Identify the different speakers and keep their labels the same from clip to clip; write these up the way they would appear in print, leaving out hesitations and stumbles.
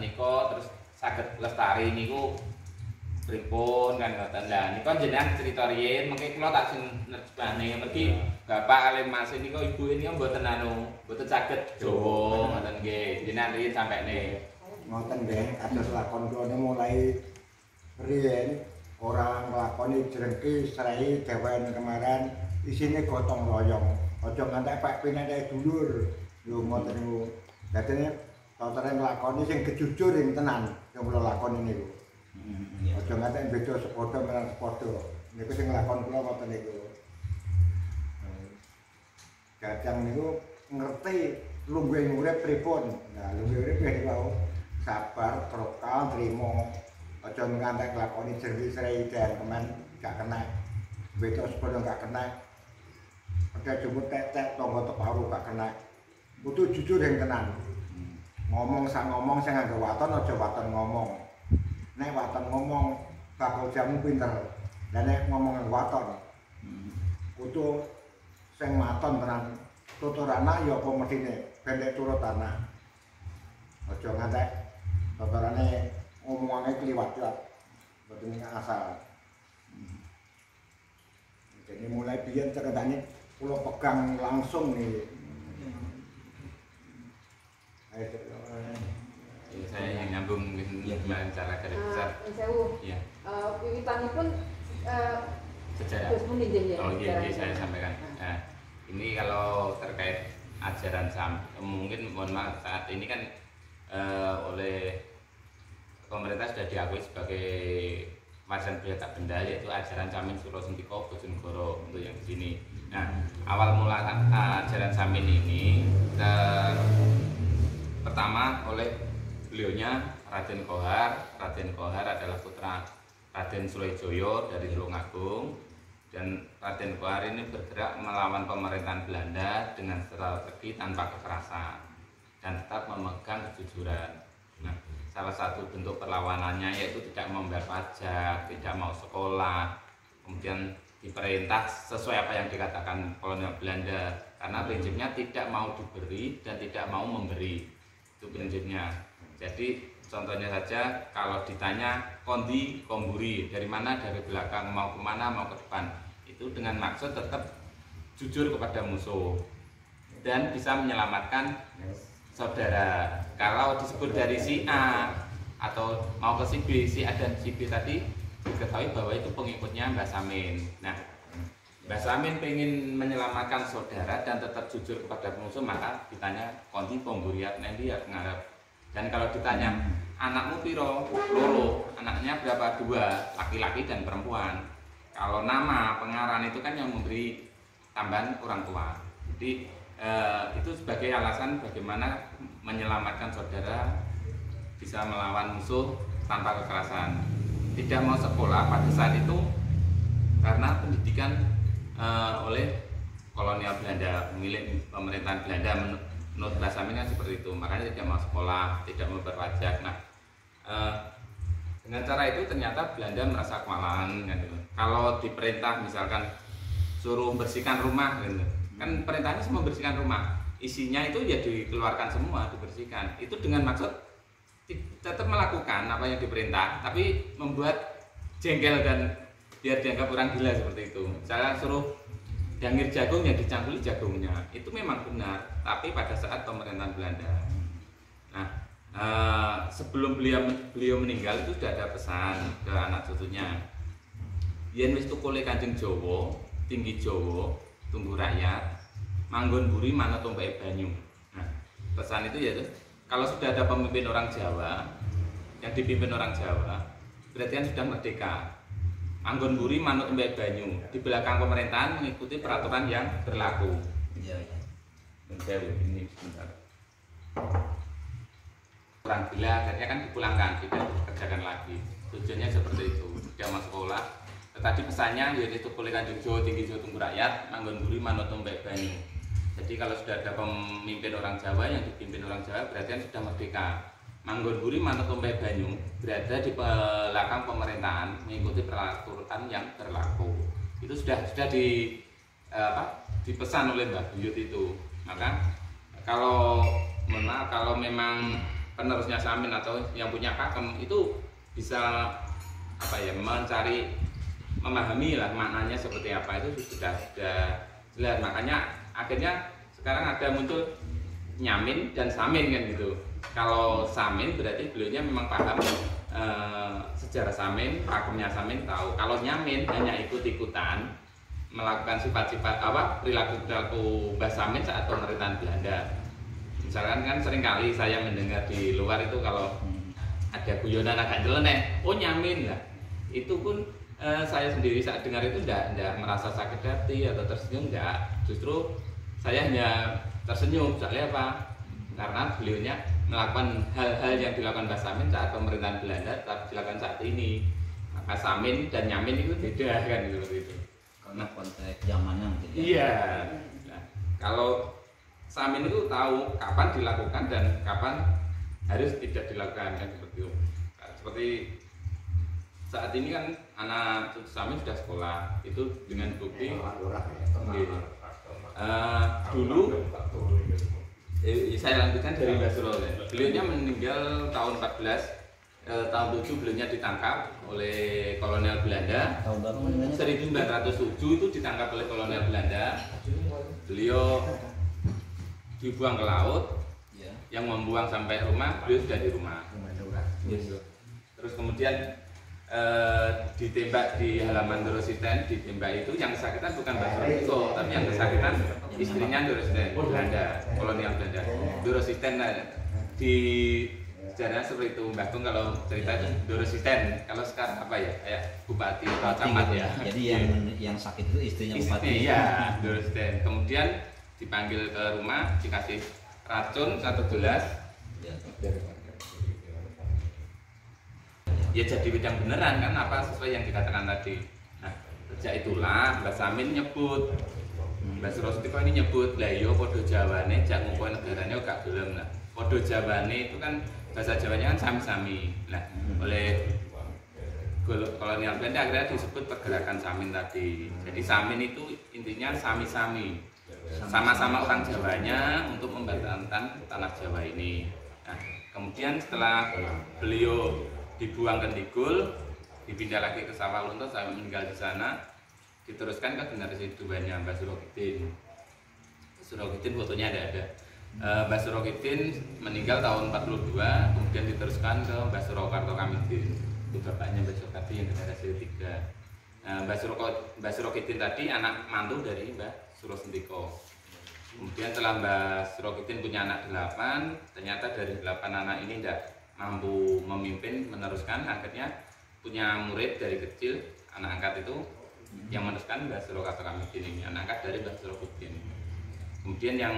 Speaker 1: menika terus saged lestari niku pripun kan ngoten. Lah nika jenengan crita riyin mengke kula tak sing nerjemahne mergi Bapak kaliyan Mas niku Ibu ini mboten mboten saged Jawa ngoten nggih. Jenengan riyin sampene.
Speaker 2: Ngoten nggih, kados lakon kula mulai riyen orang nglakoni jrengki serai dewen kemarin isine gotong royong. Aja ngantek Pak pineneh dulur. Lho ngoten niku. Dadine totore nglakoni sing kejujur ing tenan sing kula lakoni niku. Aja ngantek beda sepadha marang sepadha. Niku sing nglakon kula ngoten niku. Kadang niku ngerti lungguhe urip pripun. Nah, lungguhe urip niku sabar, terokal, trimo. Aja ngantek nglakoni jengki serai dan kemen gak kena. Beda sepadha gak kena. Ada jumut tek-tek tangga teparu gak kena. Kudu jujur yang tenan. Ngomong sak ngomong sing nganggo waton aja waton ngomong. Nek waton ngomong bakal jamu pinter. Lah nek ngomong waton kudu sing waton tenan. Tutur anak ya apa mestine pendek turut anak. Aja ngantek tuturane omongane kliwat-kliwat. Mboten asal. Jadi mulai biyen ceritane kula pegang langsung nih.
Speaker 1: Saya yang nyambung dengan cara garis besar.
Speaker 3: Sewu.
Speaker 1: Iya.
Speaker 3: Wiwitanipun
Speaker 1: Sejarah.
Speaker 3: terus pundi nggih?
Speaker 1: Oh iya, saya sampaikan. Nah, ini kalau terkait ajaran mungkin mohon maaf saat ini kan oleh pemerintah sudah diakui sebagai warisan budaya tak benda, yaitu ajaran Samin Suro Sentiko Bojonegoro untuk yang di sini. Nah, awal mula ajaran Samin ini pertama oleh beliaunya Raden Kohar. Raden Kohar adalah putra Raden Sulejoyo dari Tulungagung, dan Raden Kohar ini bergerak melawan pemerintahan Belanda dengan strategi tanpa kekerasan dan tetap memegang kejujuran. Nah, salah satu bentuk perlawanannya yaitu tidak membayar pajak, tidak mau sekolah, kemudian diperintah sesuai apa yang dikatakan kolonial Belanda, karena prinsipnya tidak mau diberi dan tidak mau memberi. Itu prinsipnya. Jadi contohnya saja kalau ditanya kondi komburi, dari mana, dari belakang, mau kemana, mau ke depan, itu dengan maksud tetap jujur kepada musuh dan bisa menyelamatkan saudara. Kalau disebut dari si A atau mau ke si B, si A dan si B tadi diketahui bahwa itu pengikutnya Mbah Samin. Nah, Mbah Samin pengen menyelamatkan saudara dan tetap jujur kepada musuh, maka ditanya kondi pomburiat nanti ya ngarep. Dan kalau ditanya anakmu piro, loro, anaknya berapa, 2, laki-laki dan perempuan. Kalau nama pengarang itu kan yang memberi tambahan orang tua. Jadi itu sebagai alasan bagaimana menyelamatkan saudara bisa melawan musuh tanpa kekerasan. Tidak mau sekolah pada saat itu karena pendidikan oleh kolonial Belanda, milik pemerintahan Belanda. Menurut Mbah Samin kan seperti itu, makanya tidak mau sekolah, tidak mau berpajak. Nah, dengan cara itu ternyata Belanda merasa kewalahan kan, gitu. Kalau diperintah misalkan suruh bersihkan rumah gitu, kan perintahnya semua bersihkan rumah, isinya itu ya dikeluarkan semua, dibersihkan. Itu dengan maksud tetap melakukan apa yang diperintah, tapi membuat jengkel dan biar dianggap orang gila seperti itu. Misalnya suruh dangir jagung ya dicangkuli jagungnya, itu memang benar, tapi pada saat pemerintahan Belanda. Nah, sebelum beliau meninggal itu sudah ada pesan ke anak cucunya, yen wis tukule Kanjeng Jawa, tinggi Jawa, tunggu rakyat, manggon buri manut tumpake banyu. Nah, pesan itu yaitu kalau sudah ada pemimpin orang Jawa yang dipimpin orang Jawa, berarti kan sudah merdeka. Manggon buri manut tumpake banyu, di belakang pemerintahan mengikuti peraturan yang berlaku.
Speaker 4: Iya, iya.
Speaker 1: Bentar, ini sebentar. Orang gila akhirnya kan dipulangkan, tidak dikerjakan lagi. Tujuannya seperti itu, tidak mau sekolah. Tadi pesannya yaitu tukule Kanjeng Jawa, tinggi Jawa, tunggu rakyat, manggon buri manut tumpake banyu. Jadi kalau sudah ada pemimpin orang Jawa yang dipimpin orang Jawa, berarti kan sudah merdeka. Manggon buri manut tumpake banyu, berada di belakang pemerintahan mengikuti peraturan yang berlaku. Itu sudah dipesan oleh Mbah Buyut itu. Maka kalau memang penerusnya Samin atau yang punya pakem itu bisa apa ya, memahami lah maknanya seperti apa, itu sudah jelas. Makanya akhirnya sekarang ada muncul Nyamin dan Samin kan gitu. Kalau Samin berarti beliaunya memang paham sejarah Samin, pakemnya Samin tahu. Kalau Nyamin hanya ikut-ikutan melakukan sifat-sifat perilaku Mbah Samin saat pemerintahan Belanda. Misalkan kan seringkali saya mendengar di luar itu kalau ada guyonan agak nyeleneh, oh Nyamin lah. Itu pun saya sendiri saat dengar itu tidak merasa sakit hati atau tersenyum, enggak. Justru saya hanya tersenyum, soalnya apa? Karena beliaunya melakukan hal-hal yang dilakukan Mbah Samin saat pemerintahan Belanda tetap dilakukan saat ini. Maka Samin dan Nyamin itu beda kan gitu, seperti itu.
Speaker 3: Karena konteks zamannya mungkin.
Speaker 1: Iya. Nah, kalau Samin itu tahu kapan dilakukan dan kapan harus tidak dilakukan kan seperti itu. Nah, seperti saat ini kan anak cucu Samin sudah sekolah, itu dengan bukti dulu saya lanjutkan dari Mbah Suro. Beliaunya meninggal tahun tahun 7 beliaunya ditangkap oleh kolonial Belanda.
Speaker 3: Tahun berapa meninggalnya?
Speaker 1: 1907 itu ditangkap oleh kolonial Belanda. Beliau dibuang ke laut,
Speaker 3: Ya.
Speaker 1: yang membuang sampai rumah beliau sudah di rumah. Terus kemudian ditembak di halaman Dorositen, ditembak itu yang kesakitan bukan Mbah Suro, tapi yang kesakitan istrinya Dorositen, Belanda, kolonial Belanda. Dorositen di sejarah seperti itu, Mbah Tung kalau cerita itu Dorositen. Kalau sekarang apa ya, kayak bupati atau camat
Speaker 3: gitu.
Speaker 1: ya.
Speaker 3: Jadi yang sakit itu istrinya bupati.
Speaker 1: Iya, Dorositen. Kemudian dipanggil ke rumah, dikasih racun 1 gelas.
Speaker 3: Ya.
Speaker 1: Ya jadi bidang beneran kan, apa sesuai yang dikatakan tadi. Nah, sejak itulah Mbah Samin nyebut, Mbah Suro Sutiko ini nyebut, lah yo podo Jawane jak ngumpul negaranya gak gelem. Nah, podo Jawane itu kan bahasa Jawanya kan sami-sami. Nah, oleh kolonial Belanda akhirnya disebut pergerakan Samin tadi. Jadi Samin itu intinya sami-sami, sama-sama orang Jawanya untuk mempertahankan tanah Jawa ini. Nah, kemudian setelah beliau dibuang ke Ndigul, dipindah lagi ke Sawalunto sampai meninggal di sana, diteruskan ke generasi keduanya Mbah Surokidin. Surokidin fotonya ada. Mbah Surokidin meninggal tahun 42, kemudian diteruskan ke Mbah Surakarta Kamidin. Itu bapaknya Mbah Surokati yang generasi ketiga. Mbah Surokidin tadi anak mantu dari Mbah Suro Sentiko. Kemudian setelah Mbah Surokidin punya anak 8, ternyata dari 8 anak ini tidak mampu memimpin, meneruskan, akhirnya punya murid dari kecil, anak angkat itu yang meneruskan Mbah Surakarta Kamidin ini, anak angkat dari Mbah Surokidin. Kemudian yang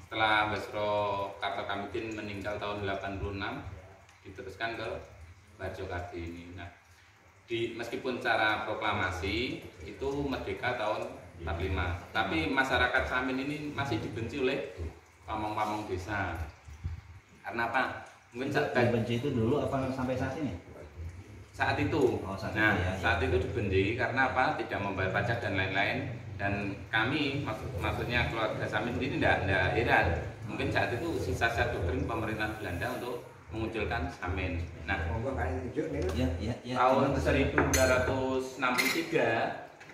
Speaker 1: setelah Mbah Surakarta Kamidin meninggal tahun 86, diteruskan ke Mbah Jokardi ini. Nah, meskipun cara proklamasi itu merdeka tahun 45, tapi masyarakat Samin ini masih dibenci oleh pamong-pamong desa. Karena apa? Mungkin
Speaker 3: dibenci itu dulu apa sampai saat ini?
Speaker 1: Saat itu.
Speaker 3: Oh, saat
Speaker 1: nah,
Speaker 3: itu, ya,
Speaker 1: saat itu dibenci karena apa? Tidak membayar pajak dan lain-lain. Dan kami, maksudnya keluarga Samin ini tidak heran. Mungkin saat itu sisa-sisa doktrin pemerintahan Belanda untuk mengucilkan Samin. Nah, tahun 1963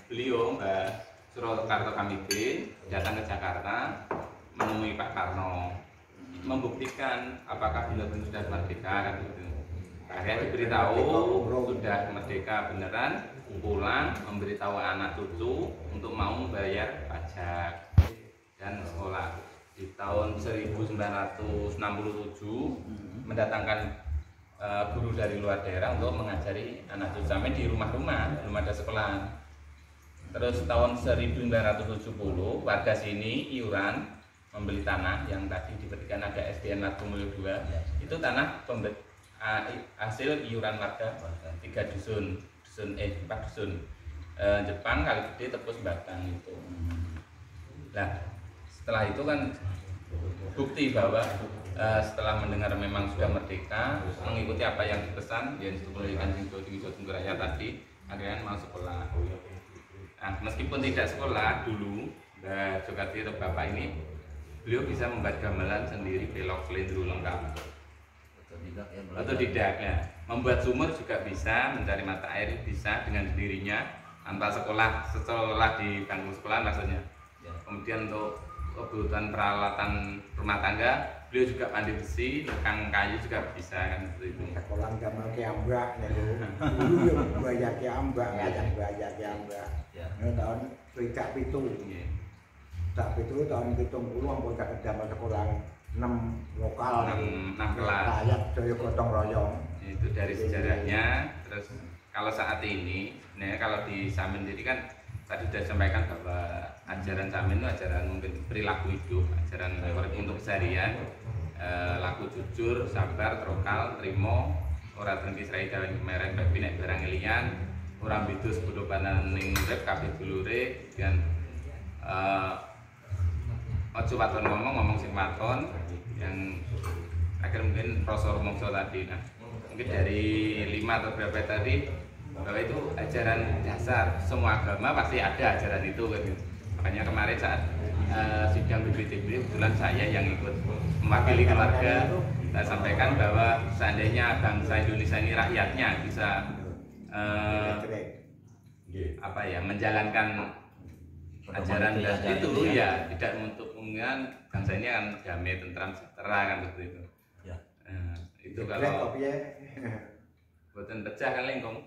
Speaker 1: beliau Mbah Surakarta Kamidin datang ke Jakarta menemui Pak Karno, membuktikan apakah benar-benar sudah merdeka kan gitu. Akhirnya diberitahu sudah merdeka beneran, pulang memberitahu anak cucu untuk mau membayar pajak dan sekolah. Di tahun 1967 mendatangkan guru dari luar daerah untuk mengajari anak cucu Samin di rumah-rumah, belum ada sekolah. Terus tahun 1970 warga sini iuran membeli tanah yang tadi diberikan ada SDN Natungmulyo 2, itu tanah hasil iuran warga 3 dusun, 4 dusun, Jepang, Kaligede, Tepus, Batang itu. Nah, setelah itu kan bukti bahwa setelah mendengar memang sudah merdeka, mengikuti apa yang dipesan yang disebut oleh Kanjeng Tinggi Jogja tadi, akhirnya mau sekolah. Nah, meskipun tidak sekolah dulu, Mbah Jokardi atau bapak ini, beliau bisa membuat gamelan sendiri, belok, selindru lengkap. Otodidak ya. Membuat sumur juga bisa, mencari mata air bisa dengan sendirinya tanpa setelah di bangku sekolah maksudnya.
Speaker 3: Ya.
Speaker 1: Kemudian untuk kebutuhan peralatan rumah tangga, beliau juga pandai besi, lekang kayu juga bisa kan seperti itu.
Speaker 2: Sekolah zaman kiambak niku. Dulu yo bayar kiambak, ngajak bayar kiambak.
Speaker 3: Ya.
Speaker 2: Ini tahun 37.
Speaker 1: Nggih.
Speaker 2: Tak itu tahun 70 ampun tak zaman sekolah 6 lokal.
Speaker 1: 6 kelas.
Speaker 2: Rakyat Jaya Gotong Royong.
Speaker 1: Itu dari sejarahnya. Terus kalau saat ini, sebenarnya kalau di Samin sendiri kan tadi sudah disampaikan bahwa ajaran Samin itu ajaran mungkin perilaku hidup, ajaran urip untuk keseharian, laku jujur, sabar, trokal, trimo, ora dengki srai dalan kemeren bae pinek barang elian, ora bidus bodho pananing urip kabeh dulure, kemudian ojo waton ngomong sing waton, yang akhir mungkin rasa rumangsa tadi. Nah, mungkin dari 5 atau berapa tadi bahwa itu ajaran dasar semua agama pasti ada ajaran itu kan gitu. Makanya kemarin saat sidang BPTB kebetulan saya yang ikut mewakili keluarga, saya sampaikan bahwa seandainya bangsa Indonesia ini rakyatnya bisa apa ya menjalankan ajaran dan itu ya tidak untuk kemudian bangsa ini akan damai, tentram, sejahtera kan seperti itu.
Speaker 3: Ya.
Speaker 1: Itu kalau buatan pecah kan lengkong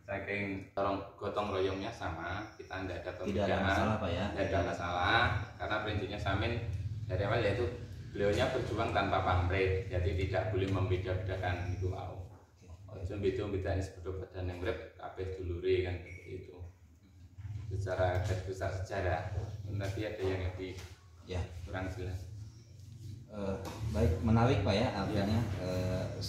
Speaker 1: saking gotong royongnya sama, kita tidak ada
Speaker 3: Tidak ada masalah Pak ya.
Speaker 1: Tidak ada masalah karena prinsipnya Samin dari awal yaitu beliaunya berjuang tanpa pamrih, jadi tidak boleh membeda-bedakan itu mau. Ojo beda-bedaan sebetulnya badan yang urip kabeh dulure kan seperti itu. Secara garis besar sejarah nanti ada yang lebih
Speaker 3: Ya.
Speaker 1: kurang jelas.
Speaker 3: Baik, menarik Pak ya artinya. Saya